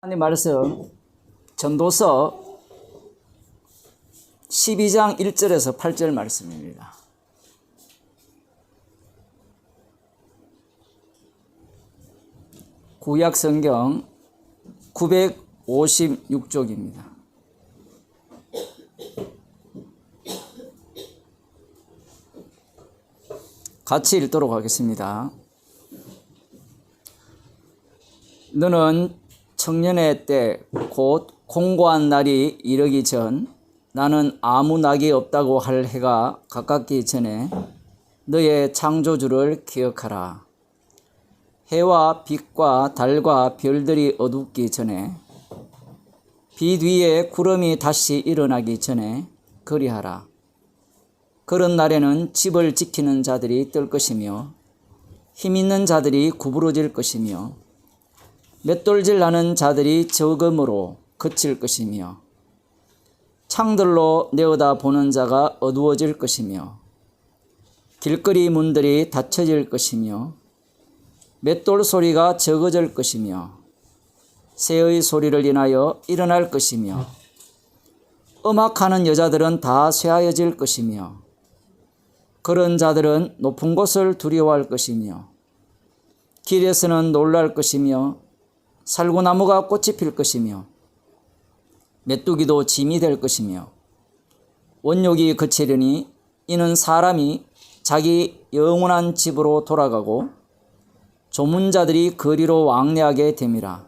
하나님 말씀 전도서 12장 1절에서 8절 말씀입니다. 구약 성경 956쪽입니다. 같이 읽도록 하겠습니다. 너는 청년의 때 곧 공고한 날이 이르기 전 나는 아무 낙이 없다고 할 해가 가깝기 전에 너의 창조주를 기억하라. 해와 빛과 달과 별들이 어둡기 전에 빛 위에 구름이 다시 일어나기 전에 그리하라. 그런 날에는 집을 지키는 자들이 뜰 것이며 힘 있는 자들이 구부러질 것이며 맷돌질 나는 자들이 적음으로 그칠 것이며 창들로 내어다 보는 자가 어두워질 것이며 길거리 문들이 닫혀질 것이며 맷돌 소리가 적어질 것이며 새의 소리를 인하여 일어날 것이며 음악하는 여자들은 다 쇠하여질 것이며 그런 자들은 높은 곳을 두려워할 것이며 길에서는 놀랄 것이며 살구나무가 꽃이 필 것이며 메뚜기도 짐이 될 것이며 원욕이 그치려니 이는 사람이 자기 영원한 집으로 돌아가고 조문자들이 거리로 왕래하게 됨이라.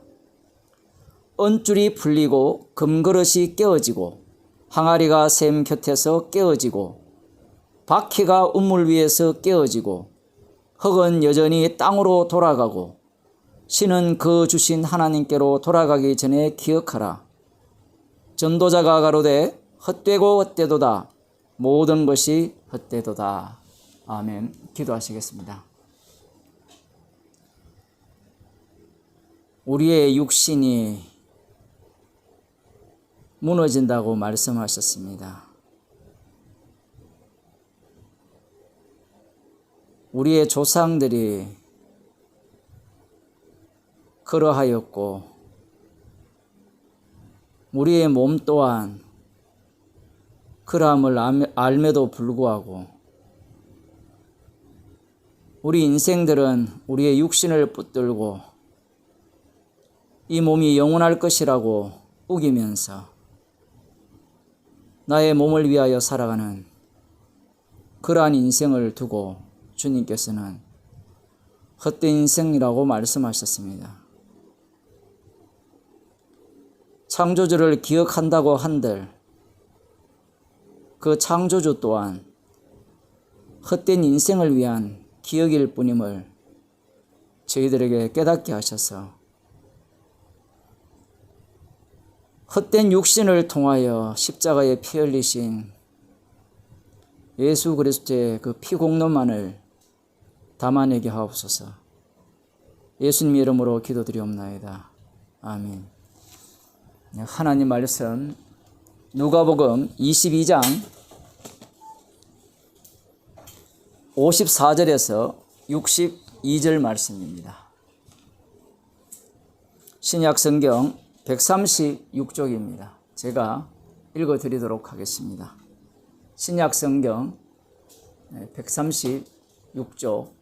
언줄이 풀리고 금그릇이 깨어지고 항아리가 샘 곁에서 깨어지고 바퀴가 우물 위에서 깨어지고 흙은 여전히 땅으로 돌아가고 신은 그 주신 하나님께로 돌아가기 전에 기억하라. 전도자가 가로되 헛되고 헛되도다. 모든 것이 헛되도다. 아멘. 기도하시겠습니다. 우리의 육신이 무너진다고 말씀하셨습니다. 우리의 조상들이 그러하였고 우리의 몸 또한 그러함을 알매도 불구하고 우리 인생들은 우리의 육신을 붙들고 이 몸이 영원할 것이라고 우기면서 나의 몸을 위하여 살아가는 그러한 인생을 두고 주님께서는 헛된 인생이라고 말씀하셨습니다. 창조주를 기억한다고 한들 그 창조주 또한 헛된 인생을 위한 기억일 뿐임을 저희들에게 깨닫게 하셔서 헛된 육신을 통하여 십자가에 피 흘리신 예수 그리스도의 그 피 공로만을 담아내게 하옵소서. 예수님 이름으로 기도드리옵나이다. 아멘. 하나님 말씀 누가복음 22장 54절에서 62절 말씀입니다. 신약 성경 136쪽입니다. 제가 읽어드리도록 하겠습니다. 신약 성경 136쪽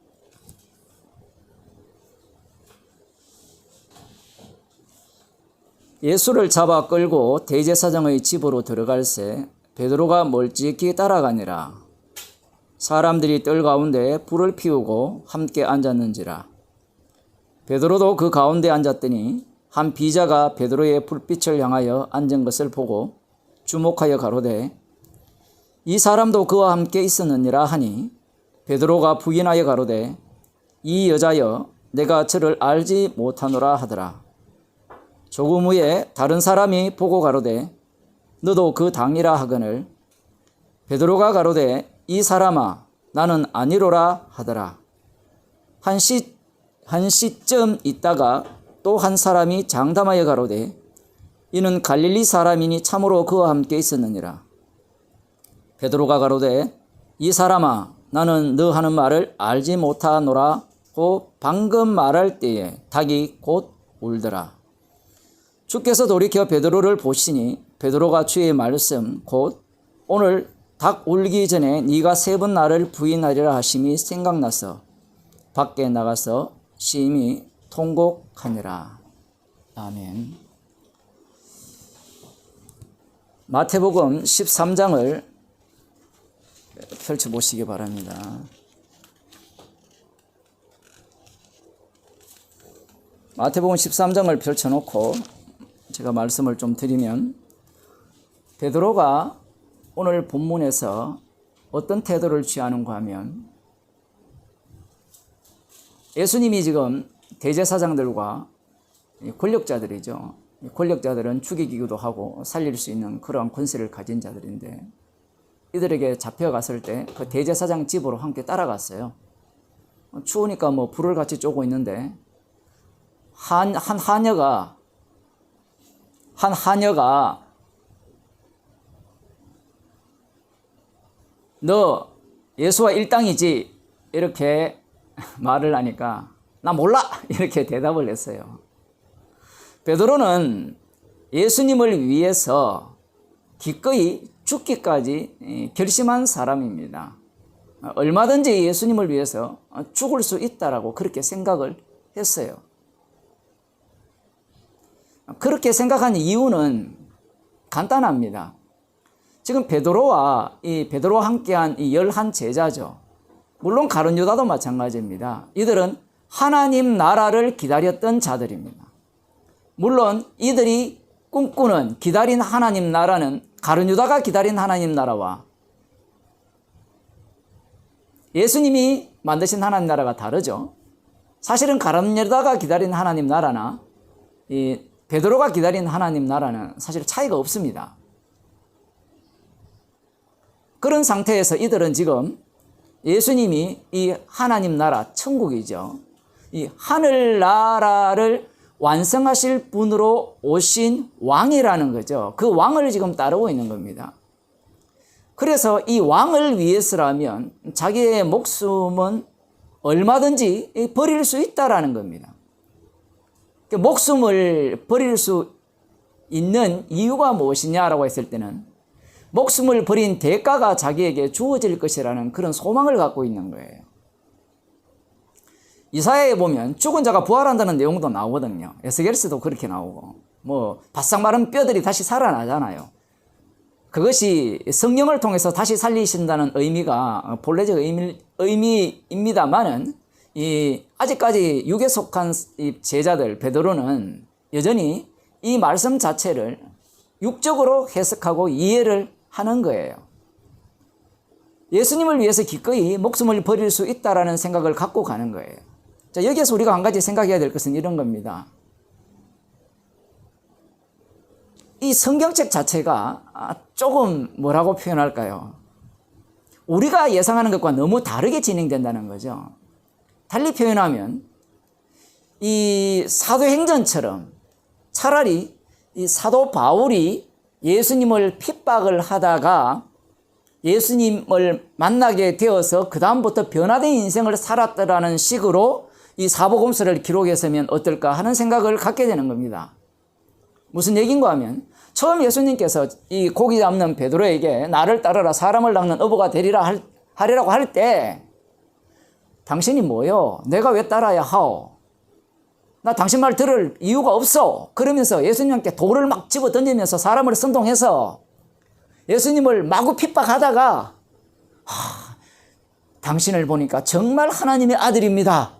예수를 잡아 끌고 대제사장의 집으로 들어갈새 베드로가 멀찍이 따라가니라. 사람들이 뜰 가운데 불을 피우고 함께 앉았는지라. 베드로도 그 가운데 앉았더니 한 비자가 베드로의 불빛을 향하여 앉은 것을 보고 주목하여 가로되 이 사람도 그와 함께 있었느니라 하니 베드로가 부인하여 가로되 이 여자여 내가 저를 알지 못하노라 하더라. 조금 후에 다른 사람이 보고 가로되 너도 그 당이라 하거늘 베드로가 가로되 이 사람아 나는 아니로라 하더라. 한 시쯤 있다가 또 한 사람이 장담하여 가로되 이는 갈릴리 사람이니 참으로 그와 함께 있었느니라. 베드로가 가로되 이 사람아 나는 너 하는 말을 알지 못하노라 고 방금 말할 때에 닭이 곧 울더라. 주께서 돌이켜 베드로를 보시니 베드로가 주의 말씀 곧 오늘 닭 울기 전에 네가 3번 나를 부인하리라 하심이 생각나서 밖에 나가서 심히 통곡하니라. 아멘. 마태복음 13장을 펼쳐보시기 바랍니다. 마태복음 13장을 펼쳐놓고 제가 말씀을 좀 드리면, 베드로가 오늘 본문에서 어떤 태도를 취하는가 하면, 예수님이 지금 대제사장들과 권력자들이죠. 권력자들은 죽이기도 하고 살릴 수 있는 그러한 권세를 가진 자들인데, 이들에게 잡혀갔을 때 그 대제사장 집으로 함께 따라갔어요. 추우니까 뭐 불을 같이 쬐고 있는데 한 하녀가 너 예수와 일당이지? 이렇게 말을 하니까 나 몰라! 이렇게 대답을 했어요. 베드로는 예수님을 위해서 기꺼이 죽기까지 결심한 사람입니다. 얼마든지 예수님을 위해서 죽을 수 있다라고 그렇게 생각을 했어요. 그렇게 생각한 이유는 간단합니다. 지금 베드로와 베드로와 함께한 이 11제자죠. 물론 가룟 유다도 마찬가지입니다. 이들은 하나님 나라를 기다렸던 자들입니다. 물론 이들이 꿈꾸는 기다린 하나님 나라는 가룟 유다가 기다린 하나님 나라와 예수님이 만드신 하나님 나라가 다르죠. 사실은 가룟 유다가 기다린 하나님 나라나 이 베드로가 기다린 하나님 나라는 사실 차이가 없습니다. 그런 상태에서 이들은 지금 예수님이 이 하나님 나라, 천국이죠. 이 하늘나라를 완성하실 분으로 오신 왕이라는 거죠. 그 왕을 지금 따르고 있는 겁니다. 그래서 이 왕을 위해서라면 자기의 목숨은 얼마든지 버릴 수 있다라는 겁니다. 목숨을 버릴 수 있는 이유가 무엇이냐라고 했을 때는 목숨을 버린 대가가 자기에게 주어질 것이라는 그런 소망을 갖고 있는 거예요. 이사야에 보면 죽은 자가 부활한다는 내용도 나오거든요. 에스겔서도 그렇게 나오고, 뭐 바싹 마른 뼈들이 다시 살아나잖아요. 그것이 성령을 통해서 다시 살리신다는 의미가 본래적 의미입니다만은 아직까지 육에 속한 이 제자들 베드로는 여전히 이 말씀 자체를 육적으로 해석하고 이해를 하는 거예요. 예수님을 위해서 기꺼이 목숨을 버릴 수 있다라는 생각을 갖고 가는 거예요. 자, 여기에서 우리가 한 가지 생각해야 될 것은 이런 겁니다. 이 성경책 자체가 조금 뭐라고 표현할까요? 우리가 예상하는 것과 너무 다르게 진행된다는 거죠. 달리 표현하면 이 사도행전처럼 차라리 이 사도 바울이 예수님을 핍박을 하다가 예수님을 만나게 되어서 그 다음부터 변화된 인생을 살았다라는 식으로 이 사복음서를 기록했으면 어떨까 하는 생각을 갖게 되는 겁니다. 무슨 얘기인가 하면 처음 예수님께서 이 고기 잡는 베드로에게 나를 따르라 사람을 낚는 어부가 되리라 하리라고 할 때 당신이 뭐요? 내가 왜 따라야 하오? 나 당신 말 들을 이유가 없어. 그러면서 예수님께 돌을 막 집어 던지면서 사람을 선동해서 예수님을 마구 핍박하다가 당신을 보니까 정말 하나님의 아들입니다.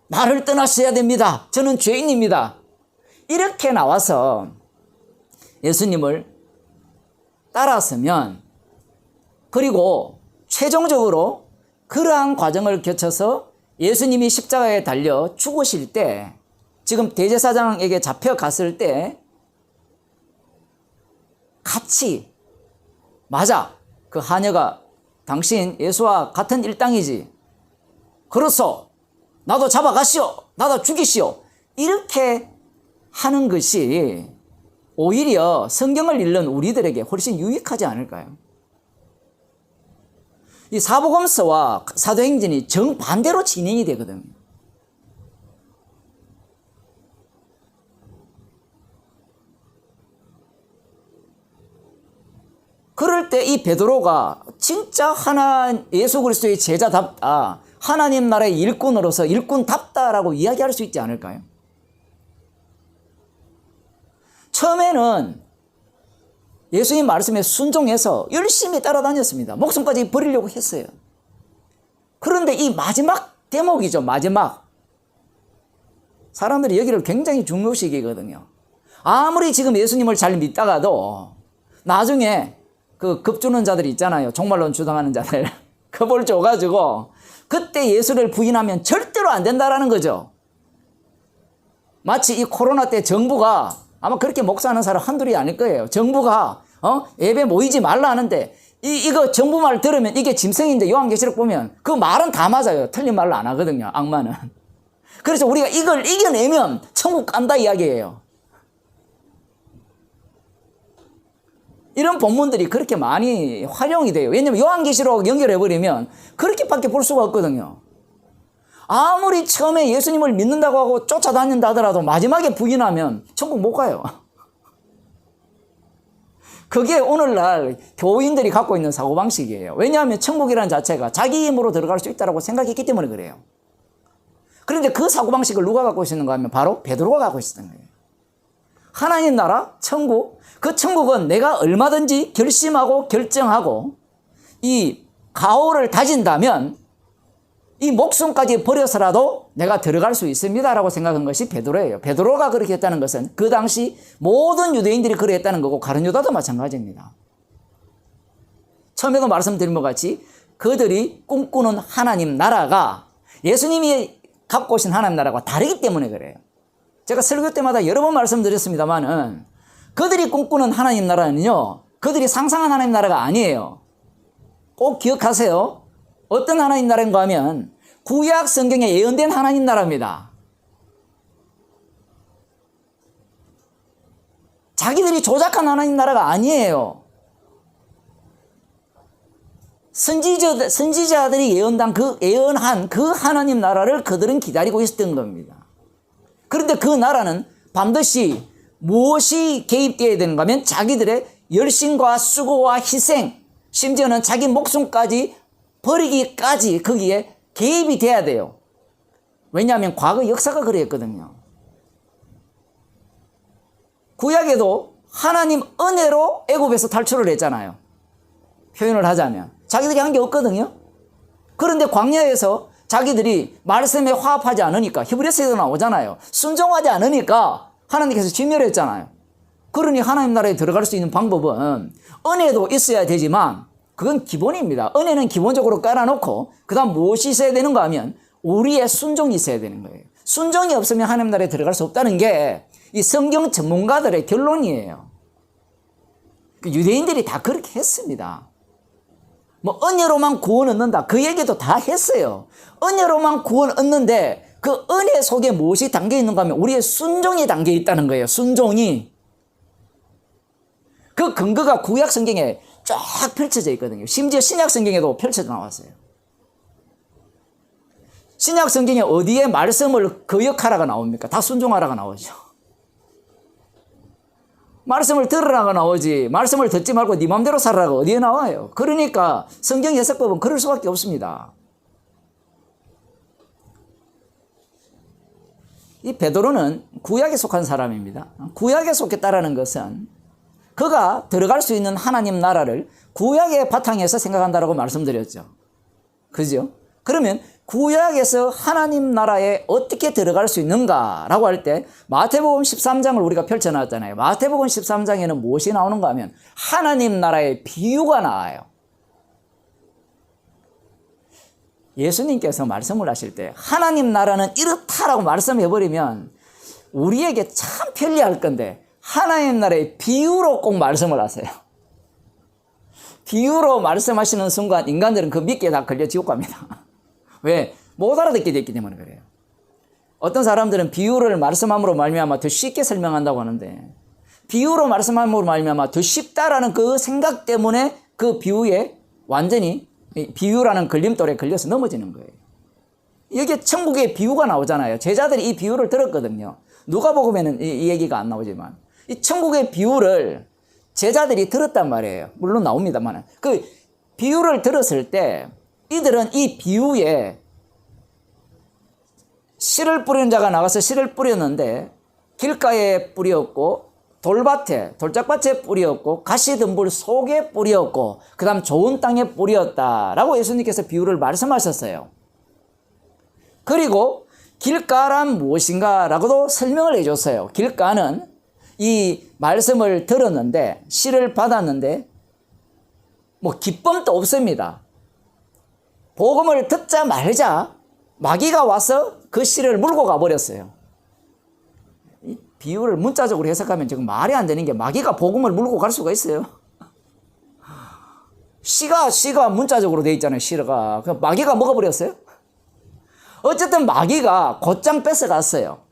나를 떠나셔야 됩니다. 저는 죄인입니다. 이렇게 나와서 예수님을 따랐으면, 그리고 최종적으로 그러한 과정을 거쳐서 예수님이 십자가에 달려 죽으실 때, 지금 대제사장에게 잡혀갔을 때 같이 맞아, 그 하녀가 당신 예수와 같은 일당이지, 그렇소, 나도 잡아가시오, 나도 죽이시오, 이렇게 하는 것이 오히려 성경을 읽는 우리들에게 훨씬 유익하지 않을까요? 이 사복음서와 사도행전이 정반대로 진행이 되거든요. 그럴 때 이 베드로가 진짜 예수 그리스도의 제자답다, 하나님 나라의 일꾼으로서 일꾼답다라고 이야기할 수 있지 않을까요? 처음에는 예수님 말씀에 순종해서 열심히 따라다녔습니다. 목숨까지 버리려고 했어요. 그런데 이 마지막 대목이죠. 마지막. 사람들이 여기를 굉장히 중요시 여기거든요. 아무리 지금 예수님을 잘 믿다가도 나중에 그 겁주는 자들이 있잖아요. 종말론 주장하는 자들. 겁을 줘가지고 그때 예수를 부인하면 절대로 안 된다라는 거죠. 마치 이 코로나 때 정부가, 아마 그렇게 목사하는 사람 한둘이 아닐 거예요. 정부가 예배 모이지 말라 하는데 이거 정부 말 들으면 이게 짐승인데 요한계시록 보면 그 말은 다 맞아요. 틀린 말로 안 하거든요. 악마는. 그래서 우리가 이걸 이겨내면 천국 간다 이야기예요. 이런 본문들이 그렇게 많이 활용이 돼요. 왜냐하면 요한계시록 연결해버리면 그렇게밖에 볼 수가 없거든요. 아무리 처음에 예수님을 믿는다고 하고 쫓아다닌다 하더라도 마지막에 부인하면 천국 못 가요. 그게 오늘날 교인들이 갖고 있는 사고방식이에요. 왜냐하면 천국이라는 자체가 자기 힘으로 들어갈 수 있다고 생각했기 때문에 그래요. 그런데 그 사고방식을 누가 갖고 있었는가 하면 바로 베드로가 갖고 있었던 거예요. 하나님 나라, 천국, 그 천국은 내가 얼마든지 결심하고 결정하고 이 가오를 다진다면 이 목숨까지 버려서라도 내가 들어갈 수 있습니다 라고 생각한 것이 베드로예요. 베드로가 그렇게 했다는 것은 그 당시 모든 유대인들이 그랬다는 거고 가룟 유다도 마찬가지입니다. 처음에도 말씀드린 것 같이 그들이 꿈꾸는 하나님 나라가 예수님이 갖고 오신 하나님 나라가 다르기 때문에 그래요. 제가 설교 때마다 여러 번 말씀드렸습니다만은 그들이 꿈꾸는 하나님 나라는요, 그들이 상상한 하나님 나라가 아니에요. 꼭 기억하세요. 어떤 하나님 나라인가 하면 구약 성경에 예언된 하나님 나라입니다. 자기들이 조작한 하나님 나라가 아니에요. 선지자들이 예언한 그 하나님 나라를 그들은 기다리고 있었던 겁니다. 그런데 그 나라는 반드시 무엇이 개입되어야 되는가 하면 자기들의 열심과 수고와 희생, 심지어는 자기 목숨까지 버리기까지 거기에 개입이 돼야 돼요. 왜냐하면 과거 역사가 그랬거든요. 구약에도 하나님 은혜로 애굽에서 탈출을 했잖아요. 표현을 하자면 자기들이 한 게 없거든요. 그런데 광야에서 자기들이 말씀에 화합하지 않으니까, 히브리서에도 나오잖아요. 순종하지 않으니까 하나님께서 진멸했잖아요. 그러니 하나님 나라에 들어갈 수 있는 방법은 은혜도 있어야 되지만 그건 기본입니다. 은혜는 기본적으로 깔아놓고 그 다음 무엇이 있어야 되는가 하면 우리의 순종이 있어야 되는 거예요. 순종이 없으면 하나님 나라에 들어갈 수 없다는 게 이 성경 전문가들의 결론이에요. 유대인들이 다 그렇게 했습니다. 뭐 은혜로만 구원 얻는다, 그 얘기도 다 했어요. 은혜로만 구원 얻는데 그 은혜 속에 무엇이 담겨 있는가 하면 우리의 순종이 담겨 있다는 거예요. 순종이. 그 근거가 구약 성경에 쫙 펼쳐져 있거든요. 심지어 신약 성경에도 펼쳐져 나왔어요. 신약 성경에 어디에 말씀을 거역하라가 나옵니까? 다 순종하라가 나오죠. 말씀을 들으라가 나오지 말씀을 듣지 말고 네 맘대로 살아라가 어디에 나와요? 그러니까 성경 해석법은 그럴 수밖에 없습니다. 이 베드로는 구약에 속한 사람입니다. 구약에 속했다라는 것은 그가 들어갈 수 있는 하나님 나라를 구약의 바탕에서 생각한다라고 말씀드렸죠. 그죠? 그러면 구약에서 하나님 나라에 어떻게 들어갈 수 있는가라고 할 때 마태복음 13장을 우리가 펼쳐놨잖아요. 마태복음 13장에는 무엇이 나오는가 하면 하나님 나라의 비유가 나와요. 예수님께서 말씀을 하실 때 하나님 나라는 이렇다라고 말씀해버리면 우리에게 참 편리할 건데 하나님 나라의 비유로 꼭 말씀을 하세요. 비유로 말씀하시는 순간 인간들은 그 믿기에 다 걸려 지옥 갑니다. 왜? 못 알아듣게 됐기 때문에 그래요. 어떤 사람들은 비유를 말씀함으로 말미암아 더 쉽게 설명한다고 하는데 비유로 말씀함으로 말미암아 더 쉽다라는 그 생각 때문에 그 비유에 완전히 비유라는 걸림돌에 걸려서 넘어지는 거예요. 여기에 천국의 비유가 나오잖아요. 제자들이 이 비유를 들었거든요. 누가복음에는 이 얘기가 안 나오지만 이 천국의 비유를 제자들이 들었단 말이에요. 물론 나옵니다만. 그 비유를 들었을 때 이들은 이 비유에 씨를 뿌리는 자가 나가서 씨를 뿌렸는데 길가에 뿌렸고 돌밭에, 돌짝밭에 뿌렸고 가시덤불 속에 뿌렸고 그 다음 좋은 땅에 뿌렸다라고 예수님께서 비유를 말씀하셨어요. 그리고 길가란 무엇인가 라고도 설명을 해줬어요. 길가는 이 말씀을 들었는데 씨를 받았는데 뭐 기쁨도 없습니다. 복음을 듣자마자 마귀가 와서 그 씨를 물고 가버렸어요. 이 비유를 문자적으로 해석하면 지금 말이 안 되는 게 마귀가 복음을 물고 갈 수가 있어요. 씨가 문자적으로 돼 있잖아요. 씨가. 그 마귀가 먹어버렸어요. 어쨌든 마귀가 곧장 뺏어갔어요.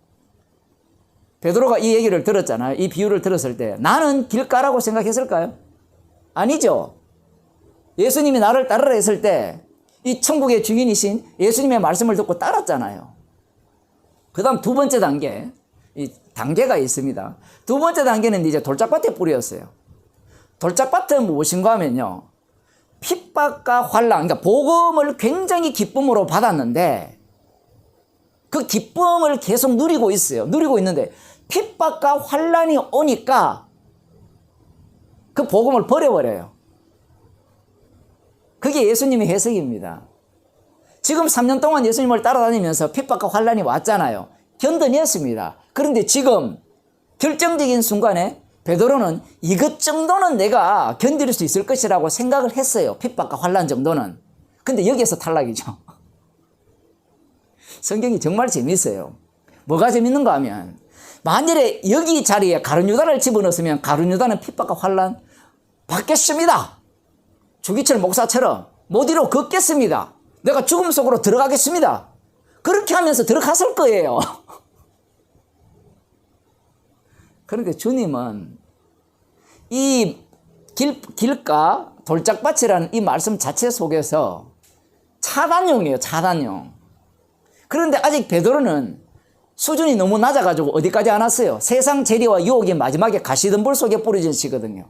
베드로가 이 얘기를 들었잖아요. 이 비유를 들었을 때 나는 길가라고 생각했을까요? 아니죠. 예수님이 나를 따르라 했을 때 이 천국의 주인이신 예수님의 말씀을 듣고 따랐잖아요. 그 다음 두 번째 단계, 이 단계가 있습니다. 두 번째 단계는 이제 돌짝밭에 뿌렸어요. 돌짝밭은 무엇인가 하면요, 핍박과 환난, 그러니까 복음을 굉장히 기쁨으로 받았는데 그 기쁨을 계속 누리고 있어요. 누리고 있는데 핍박과 환난이 오니까 그 복음을 버려버려요. 그게 예수님의 해석입니다. 지금 3년 동안 예수님을 따라다니면서 핍박과 환난이 왔잖아요. 견뎌냈습니다. 그런데 지금 결정적인 순간에 베드로는 이것 정도는 내가 견딜 수 있을 것이라고 생각을 했어요. 핍박과 환난 정도는. 근데 여기에서 탈락이죠. 성경이 정말 재밌어요. 뭐가 재밌는가 하면 만일에 여기 자리에 가룟 유다를 집어넣었으면 가룟 유다는 핍박과 환난 받겠습니다. 주기철 목사처럼 못 이루어 걷겠습니다. 내가 죽음 속으로 들어가겠습니다. 그렇게 하면서 들어갔을 거예요. 그런데 주님은 이 길가 돌짝밭이라는 이 말씀 자체 속에서 차단용이에요. 차단용. 그런데 아직 베드로는 수준이 너무 낮아가지고 어디까지 안 왔어요. 세상 재리와 유혹이 마지막에 가시덤불 속에 뿌려진 시거든요.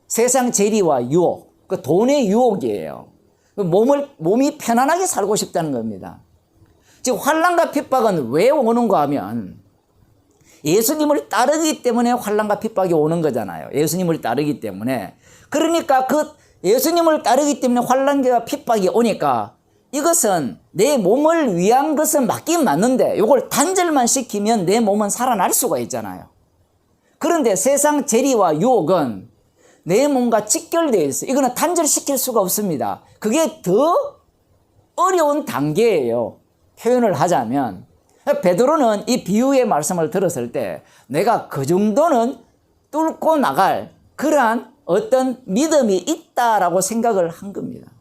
세상 재리와 유혹, 그 돈의 유혹이에요. 몸이 편안하게 살고 싶다는 겁니다. 지금 환난과 핍박은 왜 오는가 하면 예수님을 따르기 때문에 환난과 핍박이 오는 거잖아요. 예수님을 따르기 때문에. 그러니까 그 예수님을 따르기 때문에 환난과 핍박이 오니까 이것은 내 몸을 위한 것은 맞긴 맞는데 이걸 단절만 시키면 내 몸은 살아날 수가 있잖아요. 그런데 세상 재리와 유혹은 내 몸과 직결되어 있어요. 이거는 단절시킬 수가 없습니다. 그게 더 어려운 단계예요. 표현을 하자면 베드로는 이 비유의 말씀을 들었을 때 내가 그 정도는 뚫고 나갈 그러한 어떤 믿음이 있다라고 생각을 한 겁니다.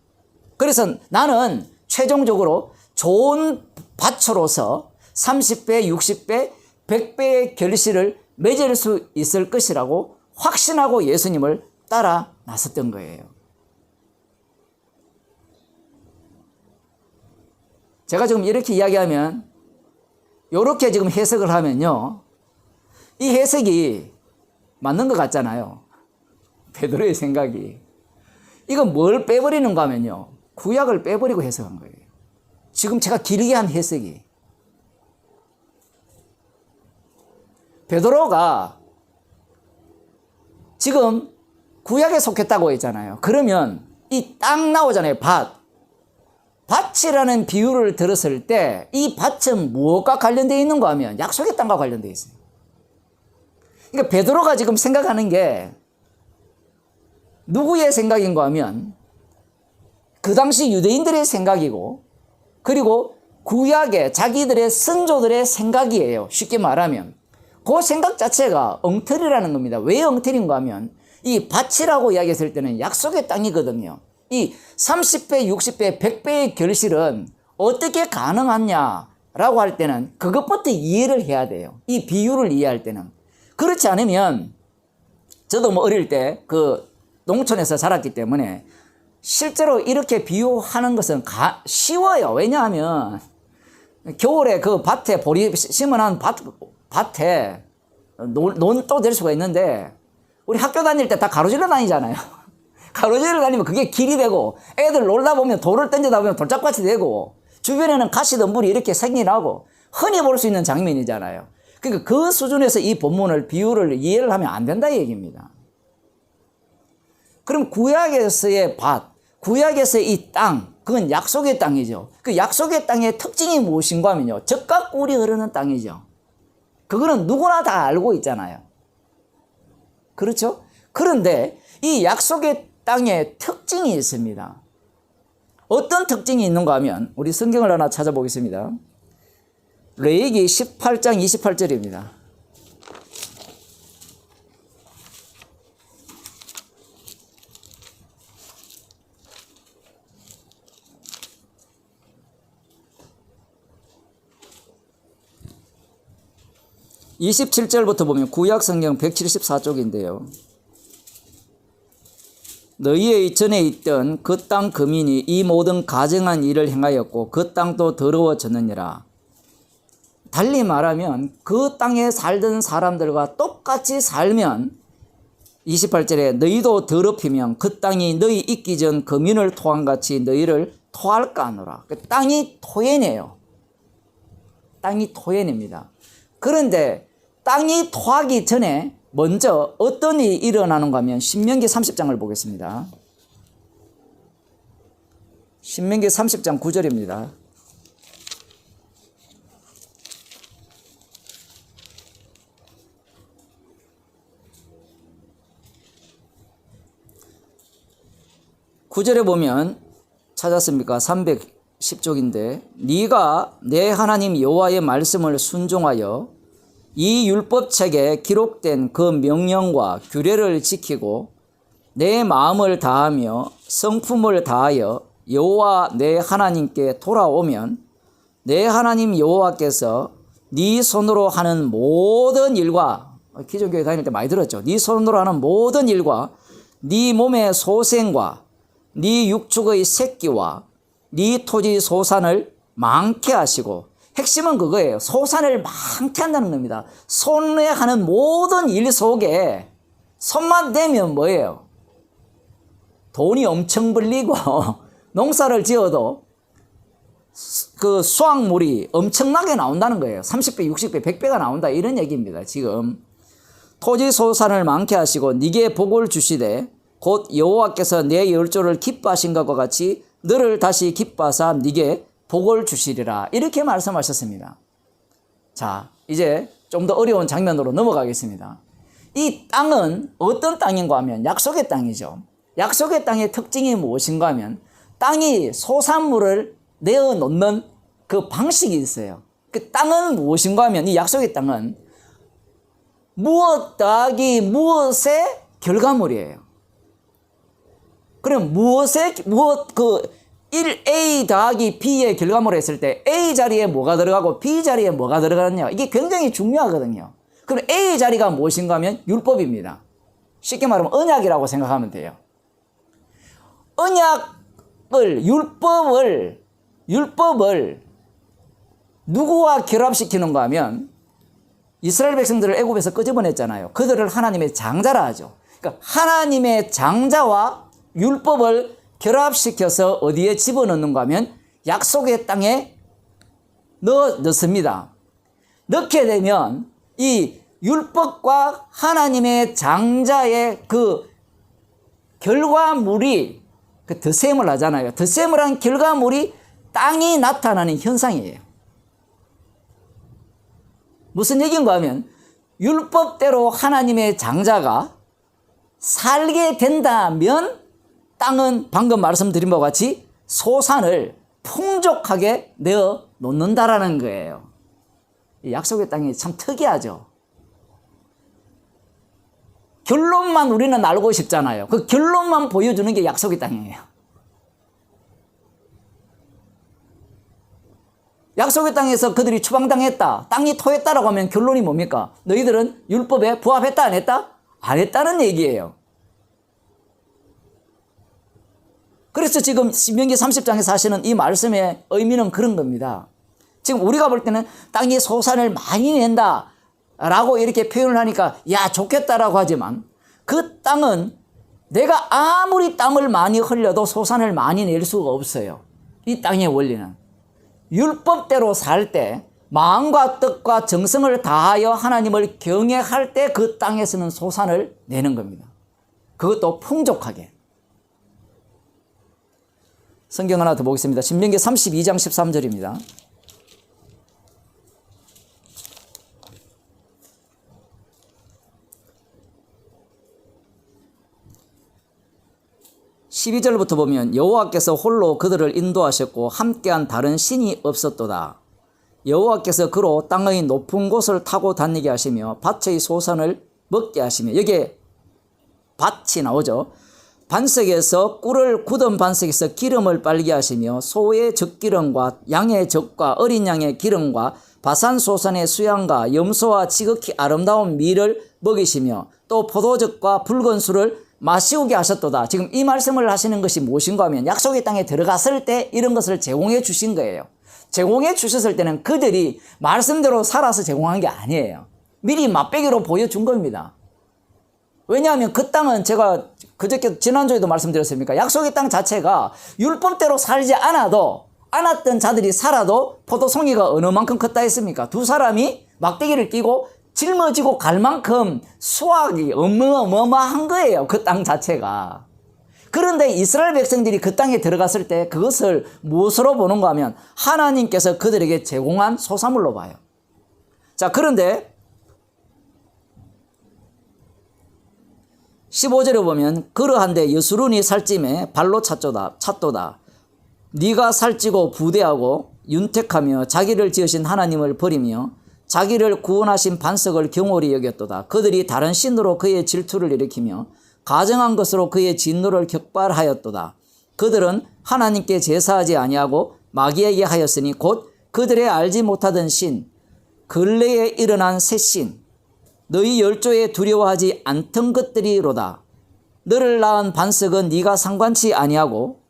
그래서 나는 최종적으로 좋은 밭으로서 30배, 60배, 100배의 결실을 맺을 수 있을 것이라고 확신하고 예수님을 따라 나섰던 거예요. 제가 지금 이렇게 이야기하면 이렇게 지금 해석을 하면요, 이 해석이 맞는 것 같잖아요. 베드로의 생각이. 이건 뭘 빼버리는가 하면요, 구약을 빼버리고 해석한 거예요. 지금 제가 길게 한 해석이. 베드로가 지금 구약에 속했다고 했잖아요. 그러면 이 땅 나오잖아요. 밭이라는 비유를 들었을 때 이 밭은 무엇과 관련되어 있는가 하면 약속의 땅과 관련되어 있어요. 그러니까 베드로가 지금 생각하는 게 누구의 생각인가 하면 그 당시 유대인들의 생각이고 그리고 구약의 자기들의 선조들의 생각이에요. 쉽게 말하면. 그 생각 자체가 엉터리라는 겁니다. 왜 엉터리인가 하면 이 밭이라고 이야기했을 때는 약속의 땅이거든요. 이 30배, 60배, 100배의 결실은 어떻게 가능하냐라고 할 때는 그것부터 이해를 해야 돼요. 이 비유를 이해할 때는. 그렇지 않으면 저도 뭐 어릴 때 그 농촌에서 자랐기 때문에 실제로 이렇게 비유하는 것은 쉬워요. 왜냐하면 겨울에 그 밭에 보리 심어놓은 밭에 논도 될 수가 있는데 우리 학교 다닐 때 다 가로질러 다니잖아요. 가로질러 다니면 그게 길이 되고, 애들 놀다 보면 돌을 던지다 보면 돌짝밭이 되고, 주변에는 가시덤불이 이렇게 생겨나고 흔히 볼 수 있는 장면이잖아요. 그러니까 그 수준에서 이 본문을 비유를 이해를 하면 안 된다 이 얘기입니다. 그럼 구약에서의 밭, 구약에서의 이 땅, 그건 약속의 땅이죠. 그 약속의 땅의 특징이 무엇인가 하면요, 젖과 꿀이 흐르는 땅이죠. 그거는 누구나 다 알고 있잖아요. 그렇죠? 그런데 이 약속의 땅에 특징이 있습니다. 어떤 특징이 있는가 하면 우리 성경을 하나 찾아보겠습니다. 레위기 18장 28절입니다. (27절부터) 보면 구약 성경 174쪽인데요. 너희의 전에 있던 그 땅 거민이 이 모든 가증한 일을 행하였고 그 땅도 더러워졌느니라. 달리 말하면 그 땅에 살던 사람들과 똑같이 살면 28절에 너희도 더럽히면 그 땅이 너희 있기 전 거민을 토한같이 너희를 토할까 하노라. 땅이 토해내요. 땅이 토해냅니다. 그런데 땅이 토하기 전에 먼저 어떤 일이 일어나는가 하면 신명기 30장을 보겠습니다. 신명기 30장 9절입니다. (9절에) 보면 찾았습니까? 310쪽인데 네가 내 하나님 여호와의 말씀을 순종하여 이 율법책에 기록된 그 명령과 규례를 지키고 내 마음을 다하며 성품을 다하여 여호와 내 하나님께 돌아오면 내 하나님 여호와께서 네 손으로 하는 모든 일과, 기존교회 다닐 때 많이 들었죠. 네 손으로 하는 모든 일과 네 몸의 소생과 네 육축의 새끼와 네 토지 소산을 많게 하시고, 핵심은 그거예요. 소산을 많게 한다는 겁니다. 손에 하는 모든 일 속에 손만 대면 뭐예요? 돈이 엄청 벌리고 농사를 지어도 그 수확물이 엄청나게 나온다는 거예요. 30배, 60배, 100배가 나온다 이런 얘기입니다. 지금 토지 소산을 많게 하시고 네게 복을 주시되 곧 여호와께서 내 열조를 기뻐하신 것과 같이 너를 다시 기뻐하사 네게 복을 주시리라 이렇게 말씀하셨습니다. 자, 이제 좀 더 어려운 장면으로 넘어가겠습니다. 이 땅은 어떤 땅인가 하면 약속의 땅이죠. 약속의 땅의 특징이 무엇인가 하면 땅이 소산물을 내어놓는 그 방식이 있어요. 그 땅은 무엇인가 하면 이 약속의 땅은 무엇 더하기 무엇의 결과물이에요. 그럼 무엇 1A 더하기 B의 결과물을 했을 때 A 자리에 뭐가 들어가고 B 자리에 뭐가 들어가느냐, 이게 굉장히 중요하거든요. 그럼 A 자리가 무엇인가 하면 율법입니다. 쉽게 말하면 언약이라고 생각하면 돼요. 언약을, 율법을 누구와 결합시키는가 하면 이스라엘 백성들을 애굽에서 끄집어냈잖아요. 그들을 하나님의 장자라 하죠. 그러니까 하나님의 장자와 율법을 결합시켜서 어디에 집어넣는가 하면 약속의 땅에 넣습니다. 넣게 되면 이 율법과 하나님의 장자의 그 결과물이 그 덧셈을 하잖아요. 덧셈을 한 결과물이 땅이 나타나는 현상이에요. 무슨 얘기인가 하면 율법대로 하나님의 장자가 살게 된다면 땅은 방금 말씀드린 바와 같이 소산을 풍족하게 내어 놓는다라는 거예요. 이 약속의 땅이 참 특이하죠. 결론만 우리는 알고 싶잖아요. 그 결론만 보여주는 게 약속의 땅이에요. 약속의 땅에서 그들이 추방당했다, 땅이 토했다라고 하면 결론이 뭡니까? 너희들은 율법에 부합했다 안 했다? 안 했다는 얘기예요. 그래서 지금 신명기 30장에서 하시는 이 말씀의 의미는 그런 겁니다. 지금 우리가 볼 때는 땅이 소산을 많이 낸다 라고 이렇게 표현을 하니까 야 좋겠다라고 하지만 그 땅은 내가 아무리 땀을 많이 흘려도 소산을 많이 낼 수가 없어요. 이 땅의 원리는. 율법대로 살 때 마음과 뜻과 정성을 다하여 하나님을 경외할 때 그 땅에서는 소산을 내는 겁니다. 그것도 풍족하게. 성경 하나 더 보겠습니다. 신명기 32장 13절입니다. 12절부터 보면 여호와께서 홀로 그들을 인도하셨고 함께한 다른 신이 없었도다. 여호와께서 그로 땅의 높은 곳을 타고 다니게 하시며 밭의 소산을 먹게 하시며, 여기에 밭이 나오죠. 반석에서 꿀을 굳은 반석에서 기름을 빨게 하시며 소의 젖기름과 양의 젖과 어린 양의 기름과 바산 소산의 수양과 염소와 지극히 아름다운 밀을 먹이시며 또 포도즙과 붉은 술을 마시우게 하셨도다. 지금 이 말씀을 하시는 것이 무엇인가 하면 약속의 땅에 들어갔을 때 이런 것을 제공해 주신 거예요. 제공해 주셨을 때는 그들이 말씀대로 살아서 제공한 게 아니에요. 미리 맛배기로 보여준 겁니다. 왜냐하면 그 땅은 제가 그저께 지난주에도 말씀드렸습니까? 약속의 땅 자체가 율법대로 살지 않았던 자들이 살아도 포도송이가 어느 만큼 컸다 했습니까? 두 사람이 막대기를 끼고 짊어지고 갈 만큼 수확이 어마어마한 거예요. 그 땅 자체가. 그런데 이스라엘 백성들이 그 땅에 들어갔을 때 그것을 무엇으로 보는가 하면 하나님께서 그들에게 제공한 소산물로 봐요. 자, 그런데 15절에 보면 그러한데 여수론이 살찜에 발로 찼도다. 네가 살찌고 부대하고 윤택하며 자기를 지으신 하나님을 버리며 자기를 구원하신 반석을 경홀히 여겼도다. 그들이 다른 신으로 그의 질투를 일으키며 가정한 것으로 그의 진노를 격발하였도다. 그들은 하나님께 제사하지 아니하고 마귀에게 하였으니 곧 그들의 알지 못하던 신, 근래에 일어난 새 신, 너희 열조에 두려워하지 않던 것들이로다. 너를 낳은 반석은 네가 상관치 아니하고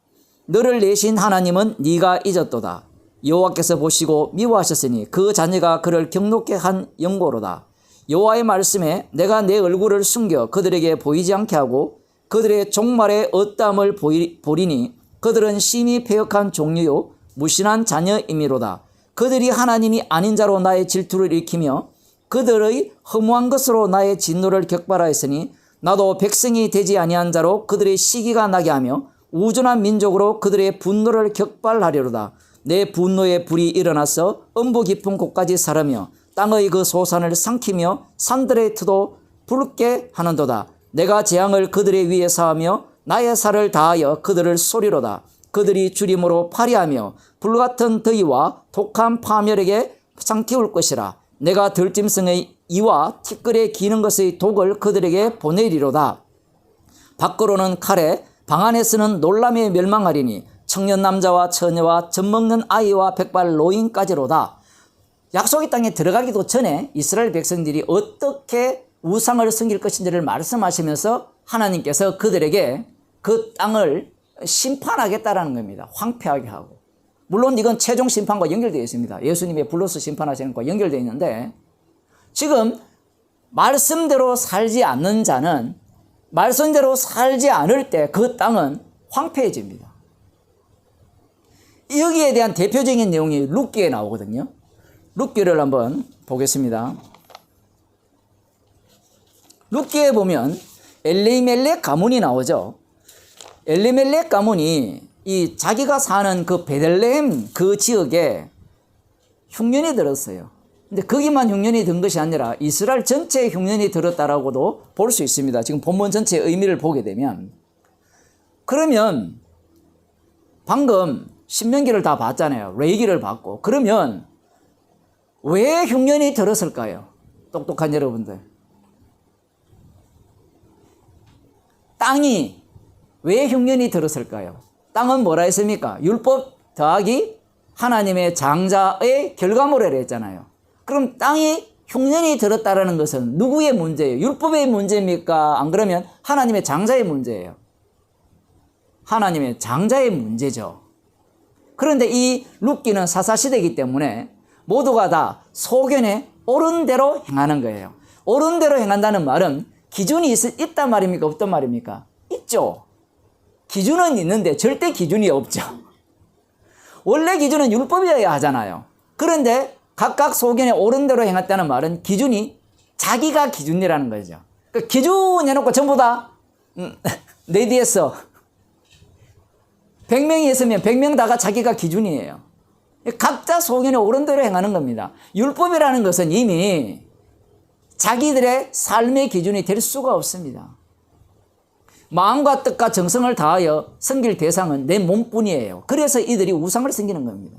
너를 내신 하나님은 네가 잊었도다. 여호와께서 보시고 미워하셨으니 그 자녀가 그를 경록케 한 영고로다. 여호와의 말씀에 내가 내 얼굴을 숨겨 그들에게 보이지 않게 하고 그들의 종말에 엇담을 보리니 그들은 심히 패역한 종류요 무신한 자녀이미로다. 그들이 하나님이 아닌 자로 나의 질투를 일으키며 그들의 허무한 것으로 나의 진노를 격발하였으니 나도 백성이 되지 아니한 자로 그들의 시기가 나게 하며 우준한 민족으로 그들의 분노를 격발하려로다. 내 분노의 불이 일어나서 음부 깊은 곳까지 사르며 땅의 그 소산을 삼키며 산들의 터도 붉게 하는도다. 내가 재앙을 그들의 위에 사하며 나의 살을 다하여 그들을 쏘리로다. 그들이 주림으로 파리하며 불같은 더위와 독한 파멸에게 삼키울 것이라. 내가 들짐승의 이와 티끌에 기는 것의 독을 그들에게 보내리로다. 밖으로는 칼에 방 안에서는 놀람에 멸망하리니 청년 남자와 처녀와 젖먹는 아이와 백발 노인까지로다. 약속의 땅에 들어가기도 전에 이스라엘 백성들이 어떻게 우상을 섬길 것인지를 말씀하시면서 하나님께서 그들에게 그 땅을 심판하겠다라는 겁니다. 황폐하게 하고. 물론 이건 최종 심판과 연결되어 있습니다. 예수님의 불로서 심판하시는 것과 연결되어 있는데 지금 말씀대로 살지 않는 자는 말씀대로 살지 않을 때 그 땅은 황폐해집니다. 여기에 대한 대표적인 내용이 룻기에 나오거든요. 룻기를 한번 보겠습니다. 룻기에 보면 엘리멜렉 가문이 나오죠. 엘리멜렉 가문이 이 자기가 사는 그 베들레헴 그 지역에 흉년이 들었어요. 근데 거기만 흉년이 든 것이 아니라 이스라엘 전체에 흉년이 들었다라고도 볼 수 있습니다. 지금 본문 전체의 의미를 보게 되면. 그러면 방금 신명기를 다 봤잖아요. 레위기를 봤고. 그러면 왜 흉년이 들었을까요? 똑똑한 여러분들. 땅이 왜 흉년이 들었을까요? 땅은 뭐라 했습니까? 율법 더하기 하나님의 장자의 결과물이라 했잖아요. 그럼 땅이 흉년이 들었다라는 것은 누구의 문제예요? 율법의 문제입니까? 안 그러면 하나님의 장자의 문제예요. 하나님의 장자의 문제죠. 그런데 이 룻기는 사사시대이기 때문에 모두가 다 소견에 옳은 대로 행하는 거예요. 옳은 대로 행한다는 말은 기준이 있단 말입니까? 없단 말입니까? 있죠. 기준은 있는데 절대 기준이 없죠. 원래 기준은 율법이어야 하잖아요. 그런데 각각 소견에 옳은 대로 행했다는 말은 기준이 자기가 기준이라는 거죠. 그 기준 해놓고 전부 다 내 뒤에 서 100명이 있으면 100명 다가 자기가 기준이에요. 각자 소견에 옳은 대로 행하는 겁니다. 율법이라는 것은 이미 자기들의 삶의 기준이 될 수가 없습니다. 마음과 뜻과 정성을 다하여 섬길 대상은 내 몸뿐이에요. 그래서 이들이 우상을 섬기는 겁니다.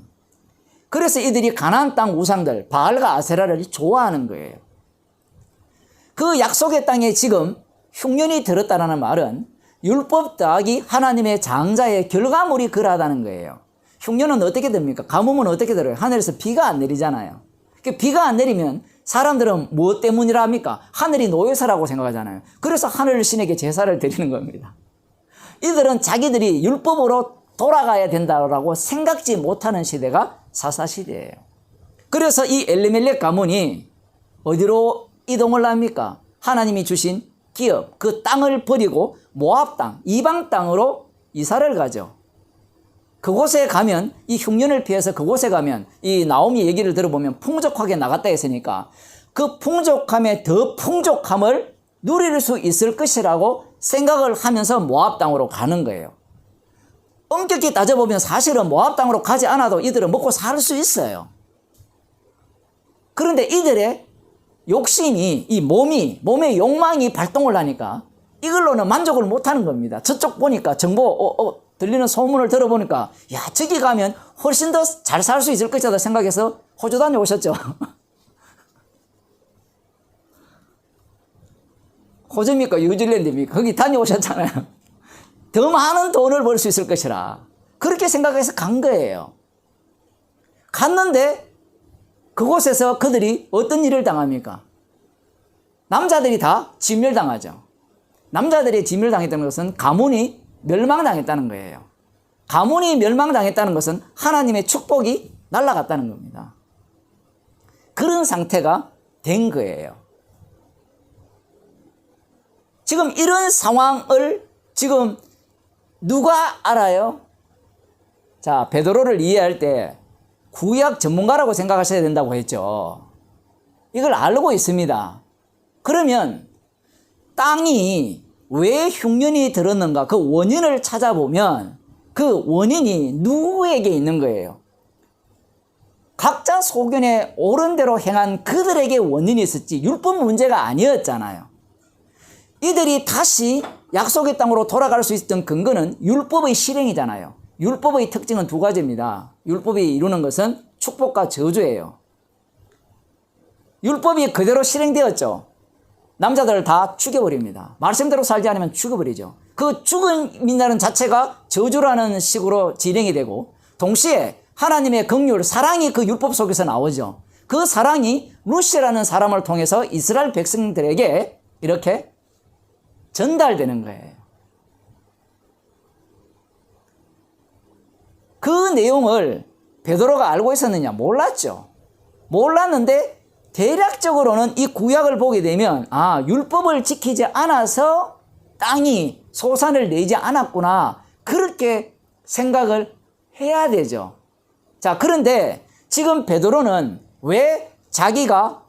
그래서 이들이 가나안 땅 우상들 바알과 아세라를 좋아하는 거예요. 그 약속의 땅에 지금 흉년이 들었다는 말은 율법 더하기 하나님의 장자의 결과물이 그러하다는 거예요. 흉년은 어떻게 됩니까? 가뭄은 어떻게 들어요? 하늘에서 비가 안 내리잖아요. 비가 안 내리면 사람들은 무엇 때문이라 합니까? 하늘이 노예사라고 생각하잖아요. 그래서 하늘 신에게 제사를 드리는 겁니다. 이들은 자기들이 율법으로 돌아가야 된다고 생각지 못하는 시대가 사사시대예요. 그래서 이 엘리멜렉 가문이 어디로 이동을 합니까? 하나님이 주신 기업, 그 땅을 버리고 모압 땅, 이방 땅으로 이사를 가죠. 그곳에 가면 이 흉년을 피해서 그곳에 가면 이 나오미 얘기를 들어보면 풍족하게 나갔다 했으니까 그 풍족함의 더 풍족함을 누릴 수 있을 것이라고 생각을 하면서 모압 땅으로 가는 거예요. 엄격히 따져보면 사실은 모압 땅으로 가지 않아도 이들은 먹고 살 수 있어요. 그런데 이들의 욕심이, 이 몸의 욕망이 발동을 하니까 이걸로는 만족을 못하는 겁니다. 저쪽 보니까 정보, 들리는 소문을 들어보니까 야, 저기 가면 훨씬 더 잘 살 수 있을 것이다 생각해서 호주 다녀오셨죠. 호주입니까? 뉴질랜드입니까? 거기 다녀오셨잖아요. 더 많은 돈을 벌 수 있을 것이라 그렇게 생각해서 간 거예요. 갔는데 그곳에서 그들이 어떤 일을 당합니까? 남자들이 다 진멸당하죠. 남자들이 진멸당했다는 것은 가문이 멸망당했다는 거예요. 가문이 멸망당했다는 것은 하나님의 축복이 날아갔다는 겁니다. 그런 상태가 된 거예요. 지금 이런 상황을 지금 누가 알아요? 자, 베드로를 이해할 때 구약 전문가라고 생각하셔야 된다고 했죠. 이걸 알고 있습니다. 그러면 땅이 왜 흉년이 들었는가 그 원인을 찾아보면 그 원인이 누구에게 있는 거예요? 각자 소견에 옳은 대로 행한 그들에게 원인이 있었지 율법 문제가 아니었잖아요. 이들이 다시 약속의 땅으로 돌아갈 수 있었던 근거는 율법의 실행이잖아요. 율법의 특징은 두 가지입니다. 율법이 이루는 것은 축복과 저주예요. 율법이 그대로 실행되었죠. 남자들을 다 죽여버립니다. 말씀대로 살지 않으면 죽여버리죠. 그 죽음이라는 자체가 저주라는 식으로 진행이 되고 동시에 하나님의 긍휼, 사랑이 그 율법 속에서 나오죠. 그 사랑이 루시라는 사람을 통해서 이스라엘 백성들에게 이렇게 전달되는 거예요. 그 내용을 베드로가 알고 있었느냐? 몰랐죠. 몰랐는데 대략적으로는 이 구약을 보게 되면 율법을 지키지 않아서 땅이 소산을 내지 않았구나 그렇게 생각을 해야 되죠. 자, 그런데 지금 베드로는 왜 자기가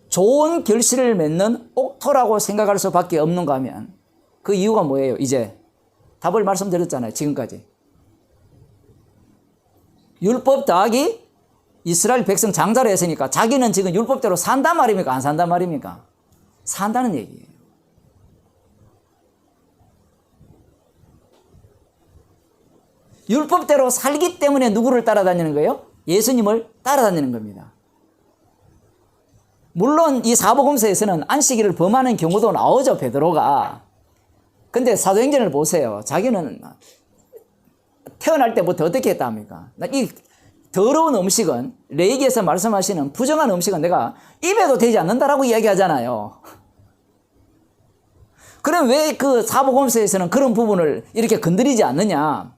좋은 결실을 맺는 옥토라고 생각할 수밖에 없는가 하면 그 이유가 뭐예요? 이제 답을 말씀드렸잖아요. 지금까지 율법 더하기 이스라엘 백성 장자로 했으니까 자기는 지금 율법대로 산단 말입니까? 안 산단 말입니까? 산다는 얘기예요. 율법대로 살기 때문에 누구를 따라다니는 거예요? 예수님을 따라다니는 겁니다. 물론 이 사복음서에서는 안식일을 범하는 경우도 나오죠, 베드로가. 근데 사도행전을 보세요. 자기는 태어날 때부터 어떻게 했답니까? 이 더러운 음식은 레위기에서 말씀하시는 부정한 음식은 내가 입에도 되지 않는다라고 이야기하잖아요. 그럼 왜 그 사복음서에서는 그런 부분을 이렇게 건드리지 않느냐?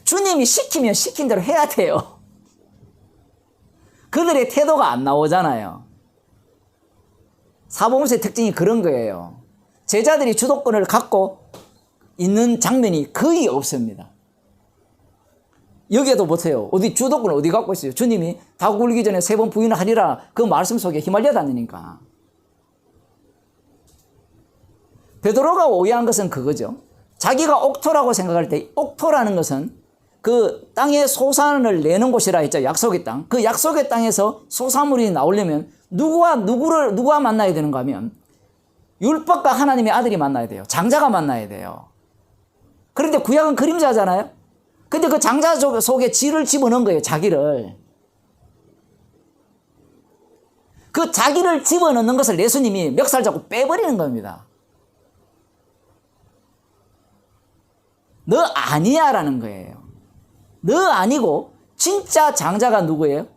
주님이 시키면 시킨 대로 해야 돼요. 그들의 태도가 안 나오잖아요. 사복음서의 특징이 그런 거예요. 제자들이 주도권을 갖고 있는 장면이 거의 없습니다. 여기에도 보세요. 어디 주도권을 어디 갖고 있어요? 주님이 다 굴기 전에 3번 부인하리라 그 말씀 속에 휘말려 다니니까. 베드로가 오해한 것은 그거죠. 자기가 옥토라고 생각할 때 옥토라는 것은 그 땅에 소산을 내는 곳이라 했죠. 약속의 땅. 그 약속의 땅에서 소산물이 나오려면 누가 만나야 되는가 하면 율법과 하나님의 아들이 만나야 돼요. 장자가 만나야 돼요. 그런데 구약은 그림자잖아요. 근데 그 장자 속에 지를 집어넣은 거예요. 자기를. 그 자기를 집어넣는 것을 예수님이 멱살 잡고 빼버리는 겁니다. 너 아니야 라는 거예요. 너 아니고 진짜 장자가 누구예요?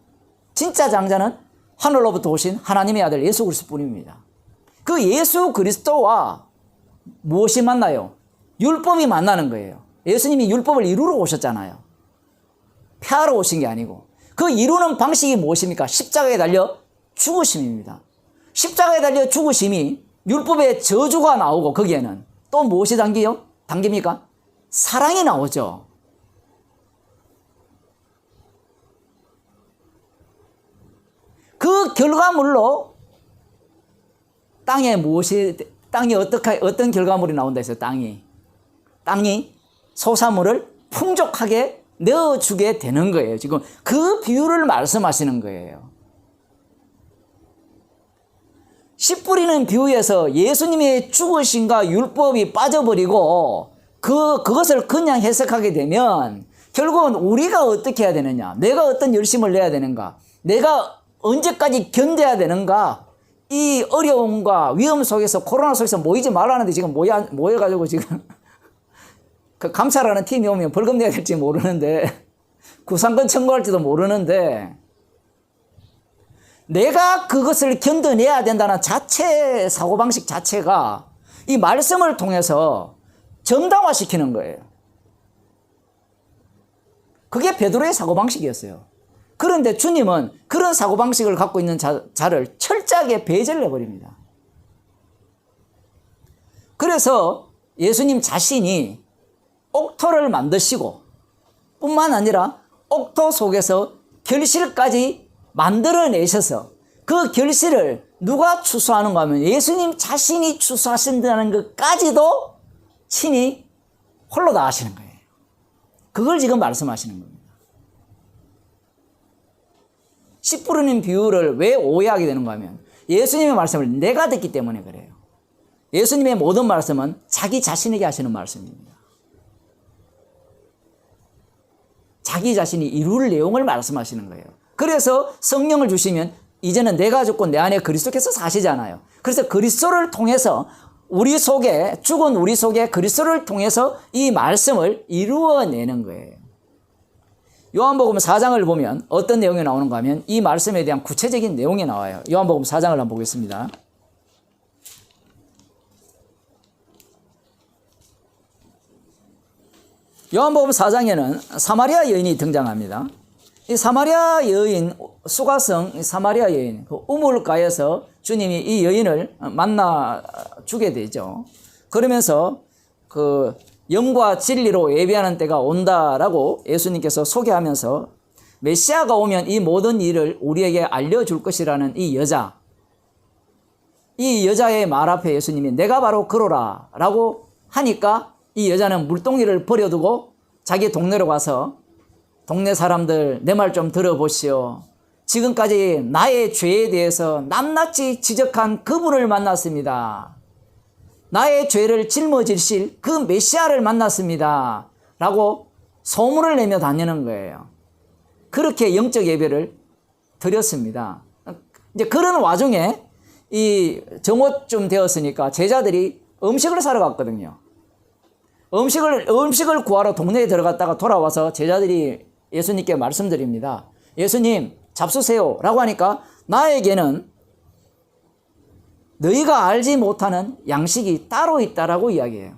진짜 장자는 하늘로부터 오신 하나님의 아들 예수 그리스도뿐입니다. 그 예수 그리스도와 무엇이 만나요? 율법이 만나는 거예요. 예수님이 율법을 이루러 오셨잖아요. 폐하러 오신 게 아니고. 그 이루는 방식이 무엇입니까? 십자가에 달려 죽으심입니다. 십자가에 달려 죽으심이 율법의 저주가 나오고 거기에는 또 무엇이 담깁니까? 사랑이 나오죠. 그 결과물로 땅에 어떤 결과물이 나온다 했어요? 땅이 소사물을 풍족하게 넣어주게 되는 거예요. 지금 그 비유를 말씀하시는 거예요. 씨 뿌리는 비유에서 예수님의 죽으심과 율법이 빠져버리고 그것을 그냥 해석하게 되면 결국은 우리가 어떻게 해야 되느냐, 내가 어떤 열심을 내야 되는가, 내가 언제까지 견뎌야 되는가, 이 어려움과 위험 속에서 코로나 속에서 모이지 말라는데 지금 모여가지고 지금 그 감찰하는 팀이 오면 벌금 내야 될지 모르는데 구상권 청구할지도 모르는데 내가 그것을 견뎌내야 된다는 사고방식 자체가 이 말씀을 통해서 정당화시키는 거예요. 그게 베드로의 사고방식이었어요. 그런데 주님은 그런 사고방식을 갖고 있는 자를 철저하게 배제를 해버립니다. 그래서 예수님 자신이 옥토를 만드시고 뿐만 아니라 옥토 속에서 결실까지 만들어내셔서 그 결실을 누가 추수하는가 하면 예수님 자신이 추수하신다는 것까지도 친히 홀로 다 하시는 거예요. 그걸 지금 말씀하시는 겁니다. 씨 뿌리는 비유를 왜 오해하게 되는가 하면 예수님의 말씀을 내가 듣기 때문에 그래요. 예수님의 모든 말씀은 자기 자신에게 하시는 말씀입니다. 자기 자신이 이룰 내용을 말씀하시는 거예요. 그래서 성령을 주시면 이제는 내가 죽고 내 안에 그리스도께서 사시잖아요. 그래서 그리스도를 통해서 죽은 우리 속에 그리스도를 통해서 이 말씀을 이루어내는 거예요. 요한복음 4장을 보면 어떤 내용이 나오는가 하면 이 말씀에 대한 구체적인 내용이 나와요. 요한복음 4장을 한번 보겠습니다. 요한복음 4장에는 사마리아 여인이 등장합니다. 이 사마리아 여인, 수가성 사마리아 여인, 그 우물가에서 주님이 이 여인을 만나 주게 되죠. 그러면서 그 영과 진리로 예비하는 때가 온다라고 예수님께서 소개하면서 메시아가 오면 이 모든 일을 우리에게 알려줄 것이라는 이 여자의 말 앞에 예수님이 내가 바로 그로라 라고 하니까 이 여자는 물동이를 버려두고 자기 동네로 가서 동네 사람들 내 말 좀 들어보시오. 지금까지 나의 죄에 대해서 낱낱이 지적한 그분을 만났습니다. 나의 죄를 짊어지실 그 메시아를 만났습니다. 라고 소문을 내며 다니는 거예요. 그렇게 영적 예배를 드렸습니다. 이제 그런 와중에 이 정오쯤 되었으니까 제자들이 음식을 사러 갔거든요. 음식을 구하러 동네에 들어갔다가 돌아와서 제자들이 예수님께 말씀드립니다. 예수님 잡수세요 라고 하니까 나에게는 너희가 알지 못하는 양식이 따로 있다라고 이야기해요.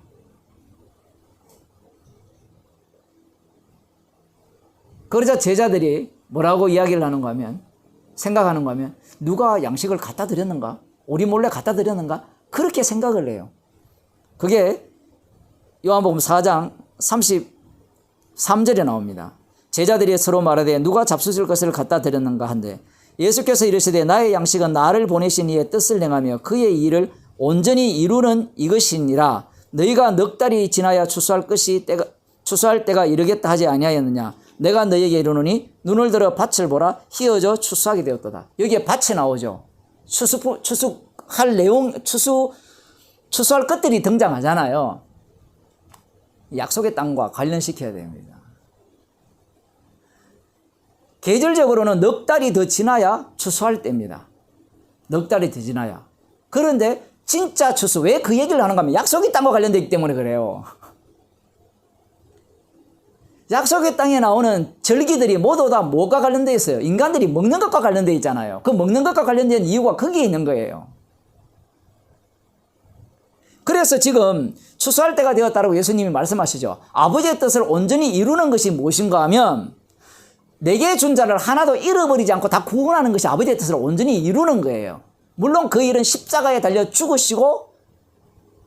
그러자 제자들이 뭐라고 이야기를 하는가 하면 생각하는가 하면 누가 양식을 갖다 드렸는가? 우리 몰래 갖다 드렸는가? 그렇게 생각을 해요. 그게 요한복음 4장 33절에 나옵니다. 제자들이 서로 말하되 누가 잡수실 것을 갖다 드렸는가 한데 예수께서 이르시되 나의 양식은 나를 보내신 이의 뜻을 행하며 그의 일을 온전히 이루는 이것이니라. 너희가 넉 달이 지나야 추수할 때가 이르겠다 하지 아니하였느냐. 내가 너희에게 이르노니 눈을 들어 밭을 보라. 휘어져 추수하게 되었도다. 여기에 밭이 나오죠. 추수할 것들이 등장하잖아요. 약속의 땅과 관련시켜야 됩니다. 계절적으로는 넉 달이 더 지나야 추수할 때입니다. 넉 달이 더 지나야. 그런데 진짜 추수, 왜 그 얘기를 하는가 하면 약속의 땅과 관련되기 때문에 그래요. 약속의 땅에 나오는 절기들이 모두 다 뭐가 관련되어 있어요? 인간들이 먹는 것과 관련되어 있잖아요. 그 먹는 것과 관련된 이유가 거기에 있는 거예요. 그래서 지금 추수할 때가 되었다고 예수님이 말씀하시죠. 아버지의 뜻을 온전히 이루는 것이 무엇인가 하면 내게 준 자를 하나도 잃어버리지 않고 다 구원하는 것이 아버지의 뜻을 온전히 이루는 거예요. 물론 그 일은 십자가에 달려 죽으시고